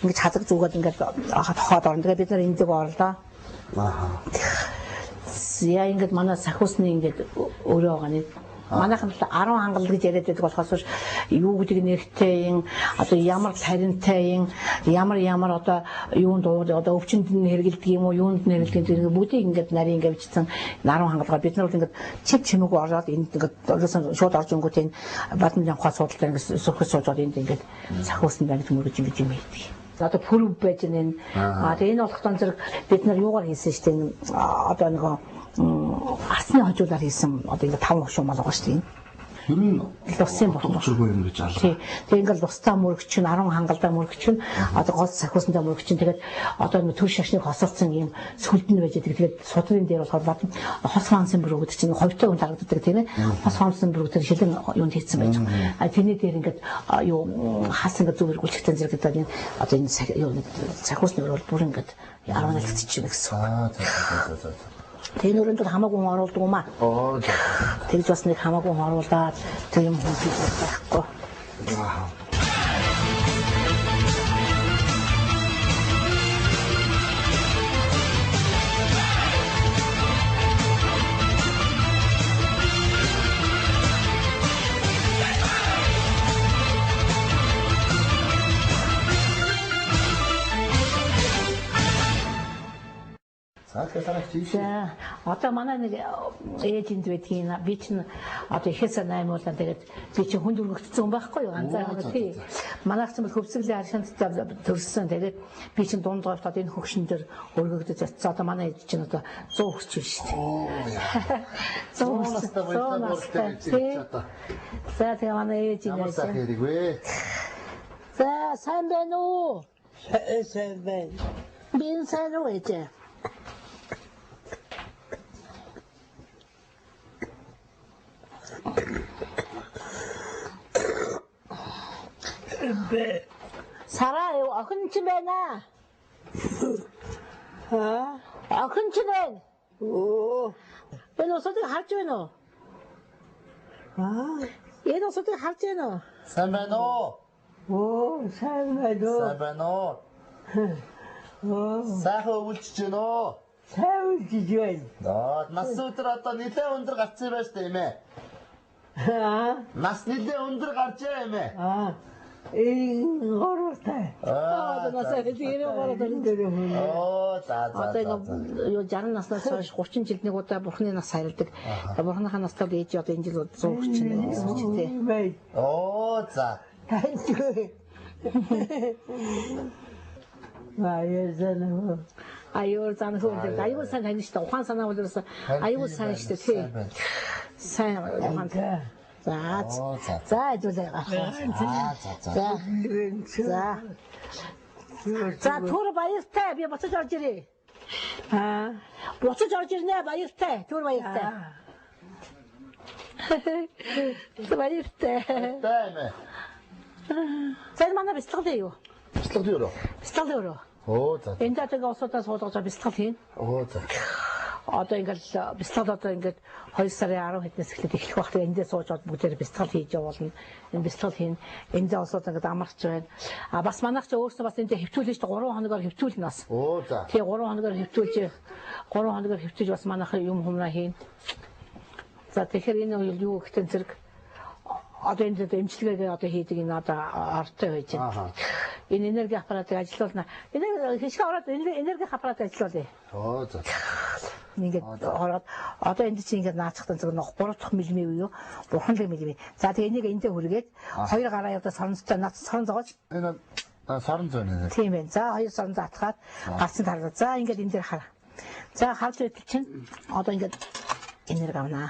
Ингэж хадаг зүгээд ингээд тохоод орно. Тэгээд бид нар энд дэг орлоо. Яа ингээд манай сахиусны ингээд өрөө байгаа нэг манайхан 10 хангалт гэж яриад байдаг болохоос юу гэдэг нэртэй юм одоо ямар таринтай юм ямар одоо юунд одоо өвчнөд нь хэрэгэлдэг юм уу юунд нь хэрэгэлдэг бүгдийг ингээд нарийн ингээд бичсэн 10 хангалгаа бид нар бол ингээд чиг чимээгүй ороод энд ингээд шууд орж ингүүт энэ бадмын явхаа судалтай ингээд сөхөс суужод энд ингээд сахиусны байна гэж мөрөж ингэж юм хийдэг. Одоо пүрв байж нэ. Тэгээ энэ болох тон зэрэг бид нар юугаар хийсэн шүү дээ. Одоо нэг асны хожуулаар хийсэн одоо ингээ 5 хошуу мал байгаа шүү дээ. Ер нь лусын болчихгүй юм гэж алга. Тэгээ ингээл лустаа мөрөгч нь 10 хангалдаа мөрөгч нь одоо гол сахиусандаа мөрөгч нь тэгээд одоо төр шашныг хосолцсон юм сүлд нь байж байгаа. Тэгээд судрын дээр болохоор бат хос фансын бүрүүд чинь ховтой хүн тарагддаг тийм ээ. Хос фансын бүрүүд шилэн юунд хийцэн байж байгаа. А тэрний дээр ингээд юу хас ингээд зүг эргүүлчихсэн зэрэг одоо энэ сахиусны бол бүр ингээд 10 нэлтчих юм гэсэн. За. Тэр нүрэнд хамаагүй оруулдаг юм аа. Тэгж бас нэг хамаагүй оруулаад тэр юм хийж байхгүй. За За одоо манай нэг ээжинд байдгийн би чинь одоо ихэсээ 8 уулаа тэгээд би чинь хүнд өргөгдсөн хүн байхгүй юу ганцаараа тий. Манайх ч юм бол хөвсгөлийн аршинт төрсөн тэгээд би чинь дунд говьт одоо энэ хөгшин дээр өргөгдөж очсон. Одоо манай ээж чинь одоо 100 хүсч байна шүү дээ. 100 За тэгээ манай ээж юм Сайн хэрэг. За сайн байна уу? Сайн байна. Би сайн уу ээж? Сара охин чи байна? Охин чи байна? Энэ усыг харж байна уу? Энэ усыг харж байна уу? Сайн байна уу? Сайн байна. Сайн байна уу? Сайхан өвлж байна уу? Сайн үжиж байна. Нас өдөр одоо нэлээд өндөр гарсан байж та юм ээ. Нас нэлээд өндөр гарч байгаа юм ээ. Горотой. Насаа хэдийгээр горотой. За. Одоо юу 60 наснаас хойш 30 жилд нэг удаа бурхны нас хайрладаг. Бурхныхаа настаа ээж одоо энэ жил 130 тий. За. Аюул зан хөөд аюул сан тань шүү дээ. Ухаан санаа болоос аюул сан шүү дээ тий. Сайн ухаан. За зүйлээ гахаа. За түр баяртай би буцаж орж ирээ. Буцаж орж ирнэ баяртай. Түр баяртай. Баяртай. Таймэ. За манай бэлтгэл дээ юу? Бэлтгэл юу? Бэлтгэл юу? За. Энд тэгээ усуудаас суулгаж бэлтгэл хийн. За. Одоо ингээл бэлтгэл одоо ингээд 2 сарын 10 хэднээс эхлээд эхлэх байх. Тэгээ эндээ суужгаад бүгдээр бэлтгэл хийж явуулна. Энэ бэлтгэл хийн. Эндээ усууд ингээд амарч байна. Бас манайх ч өөрсдөө бас эндээ хэвтүүлж 3 хоногоор хэвтүүлнэ бас. За. Тэгээ 3 хоногоор хэвтүүлж бас манайх юм humнаа хийн. За тэгэхээр энэ юу гэхдээ зэрэг одоо энэ эмчилгээгээ одоо хийдэг энэ одоо ортой байж байна. Энэ энерги аппаратыг ажилуулна. Энэ хишгэ ороод энерги аппаратыг ажилуулъя. За. Ингээд ороод одоо энд чинь ингээд наацхтан зөв 3 дахь мм юу? 3 мм. За тэгээ энийг эндээ хүргээд 2 гараа явдаа соронцтой наац сорон зогоож. Энэ сорон зөөнэ. Тийм ээ. За 2 сорон заатгаад гарцсан хараа. За ингээд энэ дээр хараа. За харж байт чинь одоо ингээд энерги авнаа.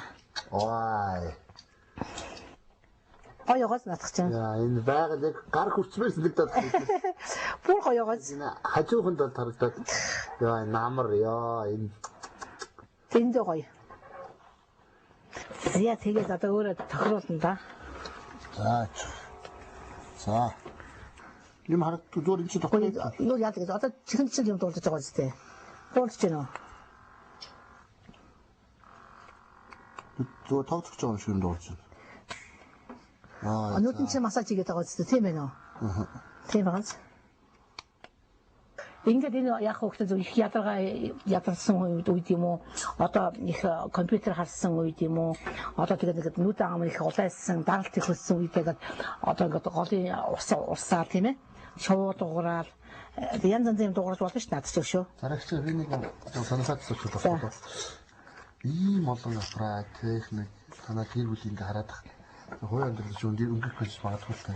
Гоёгоос наадах чинь. Энэ байгаль яг гар хүрчмээр санагдаад байна. Бүр гоёгоос. Энэ хажууханд бол харагдаад. Намар энэ Тэндээ гоё. Зя тэгээд одоо өөрөө тохируулна да. За. Юм харагддаг зүгээр энэ ч тохиолдол. Юу яадаг гэж одоо чихэн чинь юм дуулж байгаа зү. Дуулж байна уу? Зүгээр тоглож байгаа шиг юм дуулж байна. Өнөөдөр чи массаж хийгээд байгаа зү тийм ээ нөө. Тийм байна. Ингээд энэ яг хөөхтэй зөв их ядарсан үед юм уу? Одоо их компьютер харсан үед юм уу? Одоо тэгээд нүд аам их улайсан, даралт их хөлсөн үедээ одоо ингээд голын усаа тийм ээ? Шууд дуурал янз янзын дууралж болно шүү дээ надад шүү. Зарагч би нэг санасаад асууж байна. Ийм олон аппарат техник танаа гэр бүл ингээ хараад тах. Хойд амьдрал зүүн дээр өнгөх гэж магадгүй л та.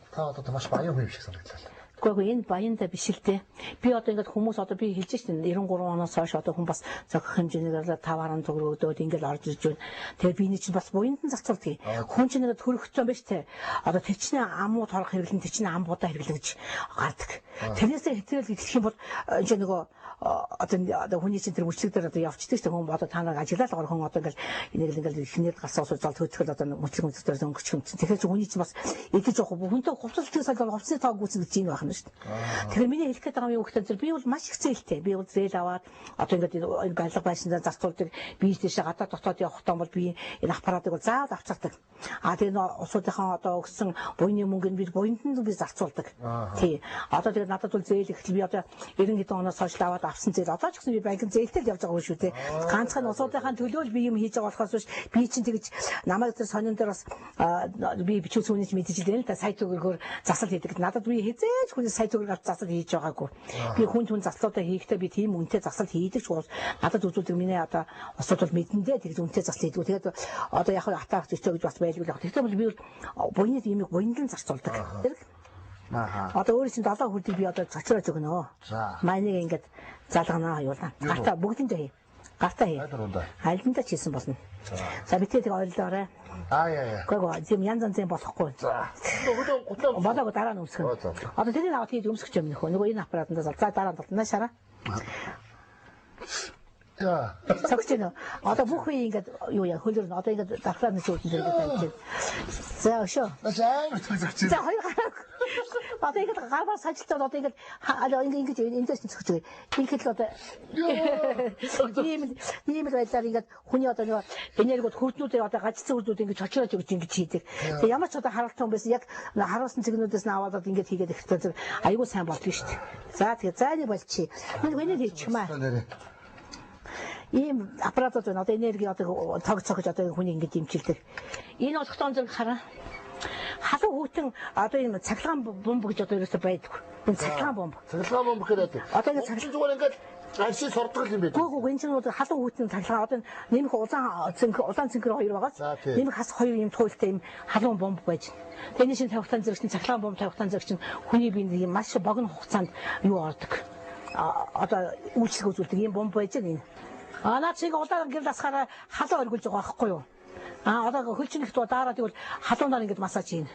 Та одоо маш баян хүн шиг санагдлаа. Гэхдээ энэ баянда биш л дээ. Би одоо ингээд хүмүүс одоо би хэлж штеп 93 оноос хойш одоо хүн бас зохих хэмжээгээр 5-10 төгрөгөөд ингээд орж ирж байна. Тэгээ би нэг чинь бас буяндан зарцуулдаг. Хүн чинь ингээд хөрөгцсөн байж тээ. Одоо тэр чинь амуу торох хэрэглэн тэр чинь ам будаа хэрэглэн гэж гардаг. Тэрнээсээ хэтрэл хэлэх юм бол энэ нөгөө одоо хүний чинь тэр мөчлөг дээр одоо явчихдаг штеп хүн одоо та нарыг ажиглаад байгаа хүн одоо ингээд ихнээд гарсан усууд зал хөдөлгөл одоо мөчлөг дээр өнгөч юм. Тэгэхээр хүний чинь бас идэж явах хүнтэй хувцалтыг салгал хувцсны тоог үүсгэж ийм байна шүү дээ. Тэгэхээр миний хэлэх гээд байгаа юм юу гэхээр би бол маш их зээлтэй. Би бол зээл аваад одоо ингээд барилга байшиндаа зарцуулдаг. Би тийшээ гадаад дотоод явахдаа бол би энэ аппаратыг бол заавал авчирдаг. Тэгээ усуудынхаа одоо өгсөн буйны мөнгөнд би буйнданд би зарцуулдаг. Тий. Одоо тэгээд надад бол зээл ихтэл би одоо 90 хэдэн оноос хойш аваад авсан зээл одоо ч гэсэн би банкнд зээлтэй л явж байгаа шүү дээ. Ганцхан усуудынхаа төлөө л би юм хийж байгаа болохоос биш би чинь тэгж намайг тэр сонин дээр бас би бичүүлсэн хүнийч мэдчихлээ л да сая төгрөгөөр засал хийдэг. Надад би хизээж хүн сая төгрөг авч засал хийж байгаагүй. Би хүн заслуудаа хийхдээ би тийм үнэтэй засал хийдэг ч бол надад үзүүлдэг миний одоо усууд бол мэдэндээ тэгж үнэтэй засал хийдэг. Тэгээд одоо яг атаагч өчөө гэж бас байлгүй л яг. Тэгтээ бол би буйны имийг буйндан зарцуулдаг. Тэр одоо өөрөө чинь 7 хүрдийг би одоо цочроож өгнө. За. Майныг ингээд залганаа явуулна. Гартаа бүгдэндээ хий. Гартаа хий. Альбандаа ч хийсэн болно. За би тэг ойлоорой. Яа. Гоо зэм янз янзын болохгүй. За. Гутлаа болоог дараа нь өмсгөн. Одоо тэрийг аваад хийж өмсгөж юм нөхөө. Нөгөө энэ аппаратанд зал. За дараа нь толтнаа шараа. За. Цагч нөө. Одоо бүх үе ингээд юу яа хөлөрн одоо ингээд дархлаа нэг зүйлэн дээр тавьчих. За өшөө. За хоёр гараа. Одоо ингээд гарбар сажилтаад одоо ингээд эндээс цогч үе. Ингээд л одоо ийм л байлаар ингээд хүний одоо нөгөө энергиуд хөрднүүдээ одоо гажицсан хөрднүүд ингээд чочроож өгч ингээд хийдэг. Тэгээ ямар ч одоо харалтан хүн байсан яг харуулсан цэгнүүдээс нь аваад ингээд хийгээд ихтэй айгүй сайн болдгоо шүү дээ. За тэгээ зайны болчих. Миний хийчих маа. Ийм аппаратууд байна. Одоо энерги одоо цогж одоо хүний ингэж дэмчилдэг. Энэ олготон зэрэг хараа. Халуун хүүтэн одоо энэ цахилгаан бомб гэж одоо ерөөсөй байдаг. Энэ цахилгаан бомб. Цахилгаан бомб гэхээр одоо ингэ цахилгаан зүгээр ингээд арши сордог юм байдаг. Гүү энэ чинь халуун хүүтэн цахилгаан одоо нэмэх улаан цэнхэр хоёр байгаа. Нэмэх хас хоёр юм туйлтай юм халуун бомб байж. Тэний шин тавихтан зэрэг чинь цахилгаан бомб тавихтан зэрэг чинь хүний биед маш богино хугацаанд юу ордог. Одоо үйлчлэг үзүүлдэг юм бомб байж гин. Наад шиг удаан гэр дасахаараа халуун өргүүлж байгаа байхгүй юу? Одоо хөлчнөхт дараад тэгвэл халуунаар ингэж массаж хийн.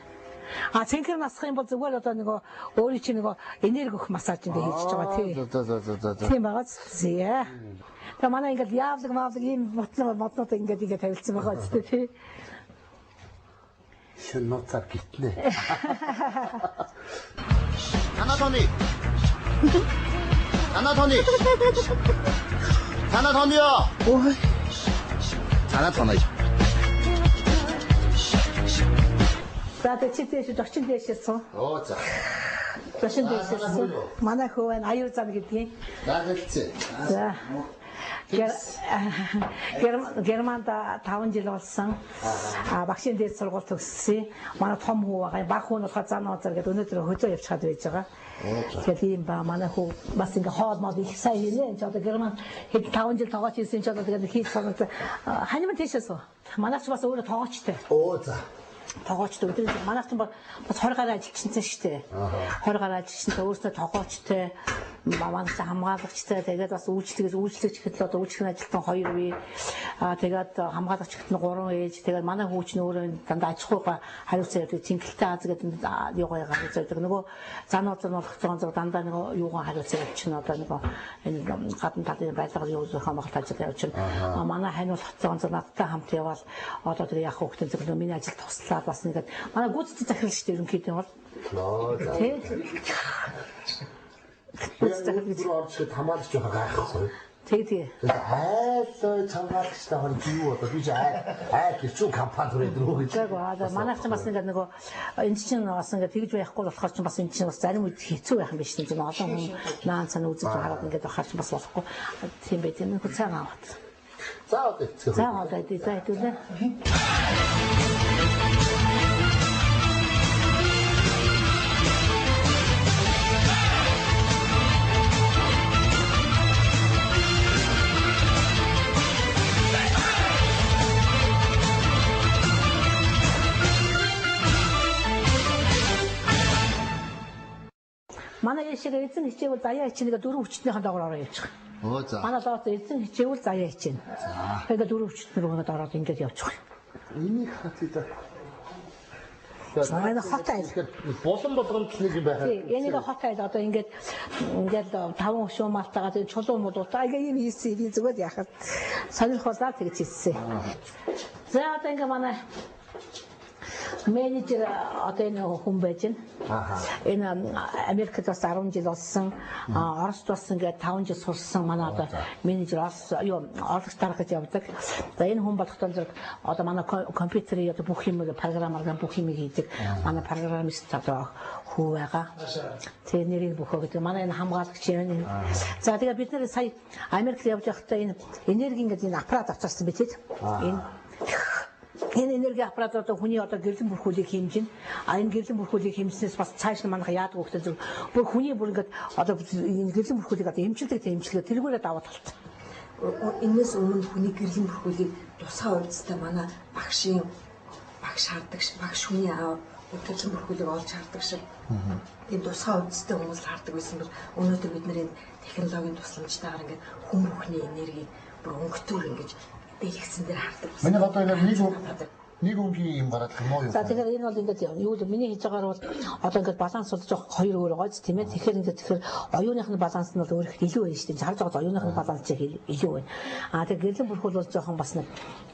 Цэнхэр насах юм бол зүгээр одоо нөгөө өөрийн чинь нөгөө энерги өгөх массаж ингэ хийж байгаа тий. Тийм байгаа зэ. Тэгээ манай ингэ яавлаг ийм моднууд ингэ тавилцсан байгаа үстэй тий. Шин ноцар гитнэ. Анатоли. Анатолио. Ой. Анатолио. За тэчээш зочин дэшсэн. За. Зочин дэшсэн. Манай хөө байна аюу зам гэдгийг. Дагалцээ. За. Германд 5 жил болсон. Багшийн дээд сургууль төгссөн. Манай том хүү байгаа. Баг хүү нь болохоор зан озар гэдэг өнөөдөр хөдөө явчихад байж байгаа. Тэгэхээр ийм ба манай хүү бас ингээ хоол мод их сайн хийнэ. Одоо Герман хэд 5 жил тоогооч хийсэн ч одоо тэгээд хийж санаад ханим тийшээс. Манайч бас өөрөө тоогоочтой. За. Тоогоочтой өдөр манайч бас 20 гаруй ажилчинсан шүү дээ. 20 гаруй ажилчинтай өөрөөсөө тоогоочтой. Манайч хамгаалагчтай тэгээд бас үйлчлэгч гэхэд одоо үйлчлэгний ажилтан 2 бий. Тэгээд хамгаалагч гэхэд 3 ээж. Тэгээд манай хүүч нь өөрөө дандаа аж ахуйгаа хариуцсан яадаг цэнгэлтэй аз гэдэг юугаа хариуцдаг. Нөгөө зануудад болох зон дандаа нөгөө юугаа хариуцсан явчихна. Одоо нөгөө энэ гадна талын байлгаар юу зөх хамгаалалт ажиллаж явчихна. Манай хань болох зон надтай хамт явбал одоо тэр яг хүүхдэн зөв миний ажил туслаад бас нэгэд манай гүйцэтгэх захирал шүү дээ ерөнхийдөө бол. Тий. Гүйцэтгэх орчод хамаалагч байгаа гайхахгүй. Тэгээ. Айлой цангаалгчтай хор юу одоо би гэрчүү компани түрээд рүү гэж. Тэгээ манай ч бас нөгөө энэ чинь бас ингэ тэгж байхгүй болохоор ч бас энэ чинь бас зарим үед хэцүү байх юм биш нэг олон хүн наан цан үзэж хараад ингэ байхаар ч бас болохгүй. Тийм байх юм хөө цаан аваад. За одоо хэцүү. За одоо хэдүүлээ. Манай яшиг эзэн хичээвэл заяа хичээнийгээ 4 хүчтнийхэн дагуур ороо явчих. За. Манай доод эзэн хичээвэл заяа хичээнэ. Тэгээд 4 хүчтэн рүүгээ ороод ингэж явчих. Энийг хатыда. Манай хот айл. Болон болгонд нэг юм байхаа. Тийм, энийг хот айл одоо ингээд 5 хөшөө малтагаа тэгээд чулуун муудаа ингээ юм хийсэн би зүгээр яхад сонирхолтой тэгж хийсэн. За одоо ингээ манай менежер одоо энэ хүн байж байна. Энэ Америкт бас 10 жил болсон. Оросд бас ингээд 5 жил сурсан манай одоо менежер Орос дарах гэж явдаг. За энэ хүн болохдоо зэрэг одоо манай компьютерийн одоо бүх юм програмаар бүх юм хийдэг. Манай программист одоо хүү байгаа. Тэгээ нэрийг бөхөө гэдэг. Манай энэ хамгаалагч юм. За тэгээ бид нэр сая Америкт явж байхдаа энэ энерги ингээд энэ аппарат авчирсан биз дээ. Энэ Энэ энерги аппарат одоо хүний одоо гэрлэн бүрхүүлийг хэмжинэ. А энэ гэрлэн бүрхүүлийг хэмжснээс бас цааш нь манайха яадаг вэ гэхээр бүр хүний бүр ингээд одоо энэ гэрлэн бүрхүүлийг одоо эмчилдэг тэргүүрээ даваад талт. Энэс өмнө хүний гэрлэн бүрхүүлийг тусгай увдстай манай багш хардаг багш хүний гэрлэн бүрхүүлийг олж хардаг шиг. Тийм тусгай увдстай хүмүүс хардаг байсан бол өнөөдөр бид нэр энэ технологийн тусламжтайгаар ингээд хүн бүхний энергийг бүр өнгөтөр ингэж дэлгэцэн дээр хардаг. Миний одоо нэг өнгийн юм гараад юм уу юу? За тэгэхээр энэ бол ингээд юу л миний хийж байгаагаар бол одоо ингээд баланс болж байгаа хоёр өөр гооц тийм ээ. Тэгэхээр оюуныхны баланс нь бол өөр их илүү байна шүү дээ. Харж байгаа оюуныхны баланс чинь илүү байна. Тэгээ гэрлэн бүрхүүл бол жоохон бас нэг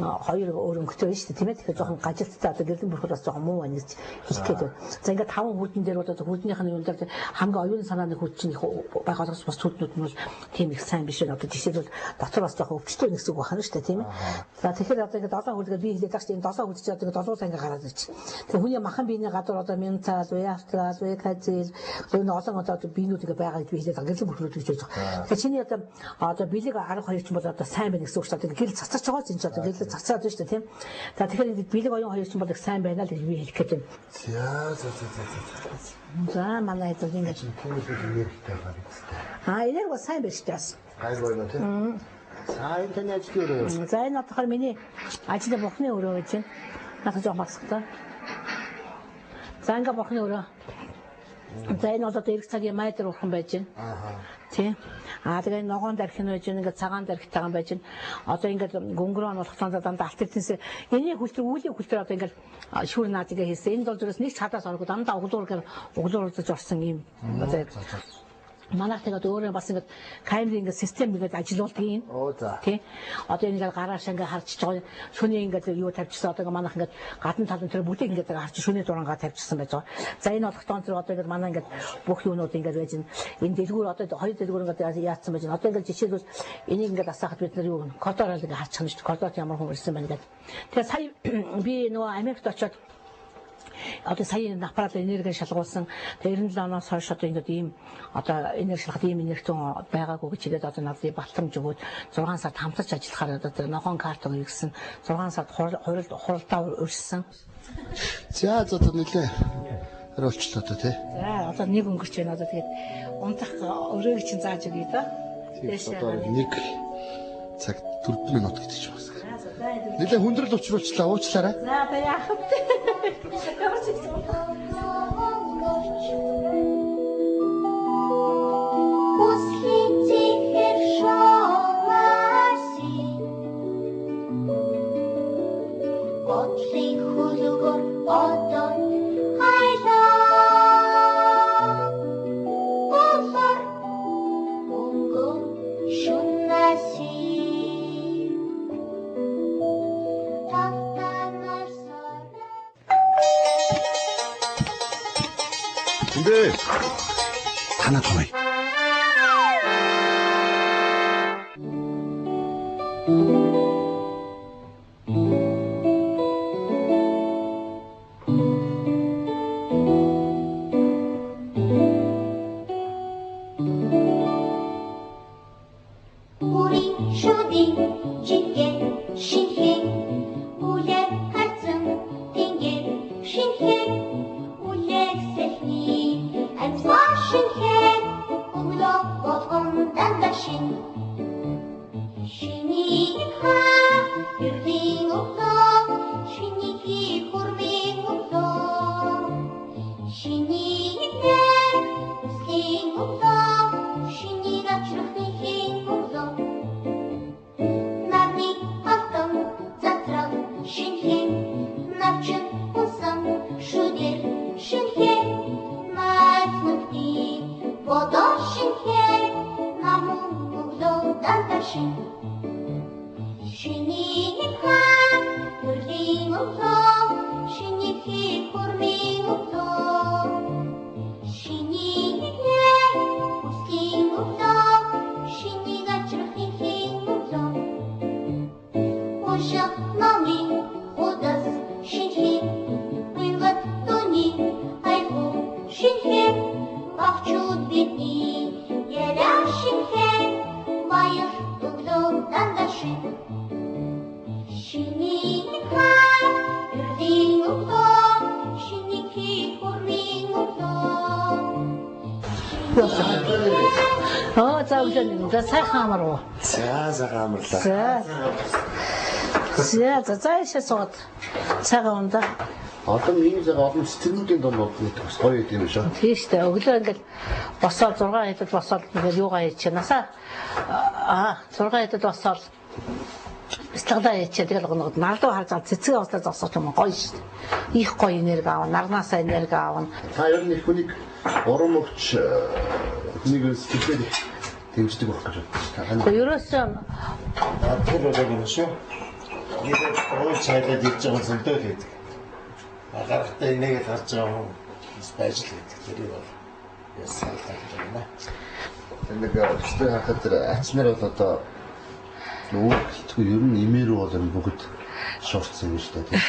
хоёр өөр өнгөтэй байна шүү дээ тийм ээ. Тэгэхээр жоохон гажигдтай одоо гэрлэн бүрхүүл бас жоохон муу байна гэж хэлэх гээд байна. За ингээд 5 хүүтэн дээр бол одоо хүүтнийхний юм дээр хамгийн оюуны санааны хүүт чинь их байгаалагч бас хүүтнүүд нь бол тийм их сайн биш байна. Одоо жишээлбэл дотор бас жоохон өвчтөй нэгсэг байна шүү дээ тийм ээ. За тэгэхээр одоо ингээд 7 хүүлгээ би хэлээд байгаа шүү дээ. 7 үдчихэд одоо долуулаа ингээ гараад ирчих. Тэгээ хүний махан биений гадуур одоо ментал, уяавтрал, уяказил энэ олон одоо биенүүд ингээ байгаа гэж би хэлээд байгаа. Гэрлэн бүрхүүлж гэж байгаа. Тэгэхээр чиний одоо бэлэг 12 ч бол одоо сайн байна гэсэн үг шүү дээ. Гэрэл цацарч байгаа чинь одоо гэрэл цацаад байна шүү дээ тийм. За тэгэхээр энэ бэлэг оюун 2 ч бол их сайн байна л гэж би хэлэх гээд байна. За манай хэд ингэ энергитэй гараад. Энерги бол сайн байна шүү дээ. Гайр байна тийм. За энэ таны ажил өөрөө. За энэ болохоор миний ажил бохны өрөө гэж байна. Нахаж жоох багсахтаа. За ингээ бохны өрөө. За энэ бол одоо эрг цагийн майдер урхан байж байна. Тийм. Тэгээ ногоон дархин байж байна. Ингээ цагаан дархитайгаан байж байна. Одоо ингээ гөнгөрөө нь болох цаанаа дандаа алт эрдэнэс энийг хүлтэр үеийн хүлтэр одоо ингээ шүүр наад ингээ хийсэн. Энэ бол зүрээс нэг чадаас орох дандаа углуулж орсон юм. Одоо манайх тэгээд өөрөө бас ингээд камерын ингээд систем ингээд ажилуулдаг юм. Тий. Одоо энэ ингээд гарааш ингээд харж байгаа шөнийн ингээд юу тавьчихсан одоо манайх ингээд гадна талын тэр бүгдийг ингээд харж шөнийн дурангаа тавьчихсан байж байгаа. За энэ болохтон тэр одоо ингээд манай ингээд бүх юунууд ингээд байж энэ дэлгүүр одоо хоёр дэлгүүр ингээд яатсан байж. Одоо ингээд жишээлбэл энийг ингээд асаахад бид нар юу коридороо ингээд харчихна шүү дээ. Коридорт ямар хүн ирсэн байна гэдэг. Тэгээ сая би нөгөө Америкт очиод одоо сая аппарат энерги шалгуулсан. Тэгээ 97 оноос хойш одоо ингээд ийм одоо энерги шалгах ийм энергитэн байгаагүй гэж хэлээд одоо надад батламж өгөөд 6 сард хамтарч ажиллахаар одоо ногоон карт өгсөн. 6 сард хуралдаа урьдсан. За нэлээ хариулчлаа одоо тий. За одоо нэг өнгөрч байна. Одоо тэгээд унтах өрөөг чинь зааж өгье да. Одоо нэг цаг 4 минут гэж байна. Нэлээ хүндрэл учруулчлаа уучлаарай. За одоо яах вэ? 근데 하나 더 해. 우리 슈딩 짙게 신해 울레 할증 띵게 신해 울레 세히 암사 신해 울러 보통 단다신 신이하 유딩 없어 신이히 후르밍 없어 신이해 스킹 없어 신이가 추르밍 없어 나비 어떤 자트랑 신해 납준 우성 슈딜 신해 말씀이 보도 신해 나무 무도 단다신 신이하 유딩 없어 신이히 후르밍 없어 신이해 스킹 없어 신이가 추르밍 없어 오셔 너미 오다스 신히 의වත් 돈이 아이고 신해 박주 빛이 예라 신해 마여 뚝뚝 단다신 өглөө сайхан амаруу. За амарлаа. За яшаа цагаан унда. Одоо ийм зэрэг олон сэтгэлүүдийн дунд нэг гоё юм шүү. Тийм шүү дээ. Өглөө ингээд босоод 6 хэдэд босоод ингээд юугаа хийчихээ. Насаа 6 хэдэд босоод бэлтгэлээ хийчихээ. Тэгэл гоногд нардуу харж байгаа цэцэг авслаа зогсооч юм гоё шүү дээ. Их гоё энерги аав, нарнаасаа энерги аав. Та ер нь их хүнийг урам өгч хүнийг сэтгэлээр дэмждэг байх гэж байна. Ерөөсөө Тэр удаа юм шүү. Ингээд ой цайлаад ирж байгаа зөндөө л байдаг. Агарахтай инээгээд харж байгаа юм. Байж л байдаг. Тэр бол ясаа тааж байна. Нэг өчтөр хахад тэр ачнаар бол одоо өөрчлөлтгүй ер нь имээрүү бол бүгд шуурцсан юм шүү дээ.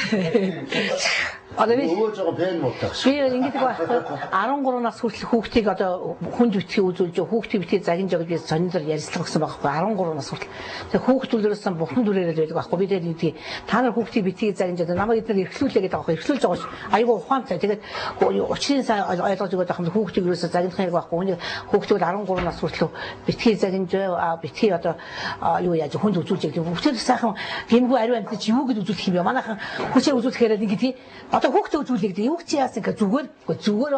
Одоо би өөж байгаа пен муудах шүү. Би ингэдэг байхгүй 13 нас хүртэл хүүхдийг одоо хүнд битгий үзүүлж хүүхдийн битгий загинж өгч би сонирхол ярьцлах гэсэн байхгүй 13 нас хүртэл. Тэгээ хүүхдүүдээс бурхан дүрээрэл байдаг байхгүй би тэгээд үгүй та нар хүүхдийн битгий загинж одоо намайг эдгээр эрхлүүлээ гэдэг байхгүй эрхлүүлж байгаа ш. Айгу ухаантай тэгээд учрын сайн ойлгож өгöd байх юм хүүхдийг юусаа загинах хэрэг байхгүй хүний хүүхдүүд 13 нас хүртэл битгий загинж битгий одоо юу яаж хүнд үзүүлж байгаа хүүхдүүд сайхан гэмгүй ариу амьтад юу гэж үзүүлэх юм бэ манайхан хүчээр үзүүлэхээр ингэдэг одоо хүүхдээ үзүүлэх гэдэг юу ч яасан гэж зүгээр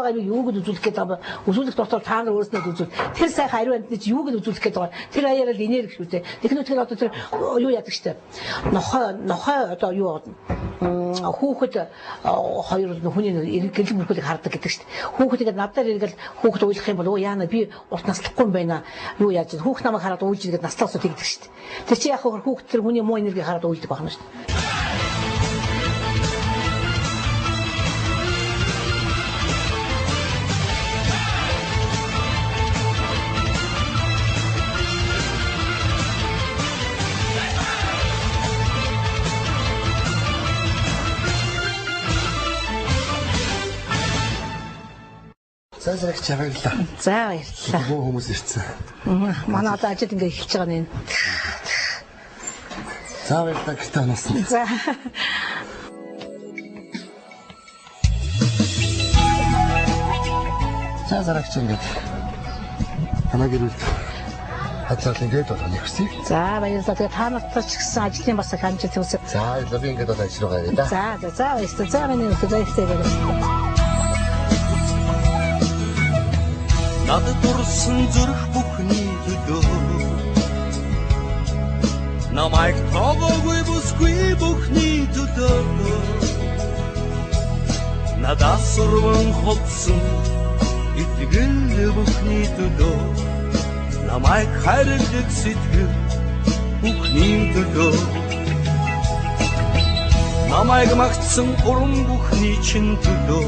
байгаа юу гэж үзүүлэх гэдэг байгаа үзүүлэх дотор та нар өөрснөө үзүүл тэр сайхан ариу амьтад юу гэж үзүүлэх гэдэг байгаа тэр аяараа л энерги шүү дээ технологи одоо тэр юу яадаг штэ нохой одоо юу хүүхэд хоёр хүний гэрэл бүрхүүлийг хардаг гэдэг штэ хүүхэд ингээд надаар иргэл хүүхэд уйлах юм бол яана би урт наслахгүй юм байна юу яаж хүүхэд намайг хараад уйлж иргээд наслаасуу тэгдэг штэ тэр чи яг хүүхэд тэр хүний муу энерги хараад уйлдаг байна штэ. Сайжрах чаварлаа. За баярлалаа. Бөө хүмүүс ирсэн. Манай одоо ажил ингээ эхэлж байгаа нэ. За баярлалаа гэртээ оноосон. За. Сайжрах ч ингээд танаа гэрүүл хацаал ингээд болох юм хэсэг. За баярлалаа. Тэгээ та нартай ч гэсэн ажлын бас их амжилт хүсье. За би ингээд бол ажил руу гараа да. За баярлалаа. За миний өсөж Надад дурсан зүрх бүхний төлөө намайг тоогоогүй бүсгүй бүхний төлөө надад сурван холдсон итгэл бүхний төлөө намайг хайрладаг сэтгэл бүхний төлөө намайг магтсан урам бүхний чин төлөө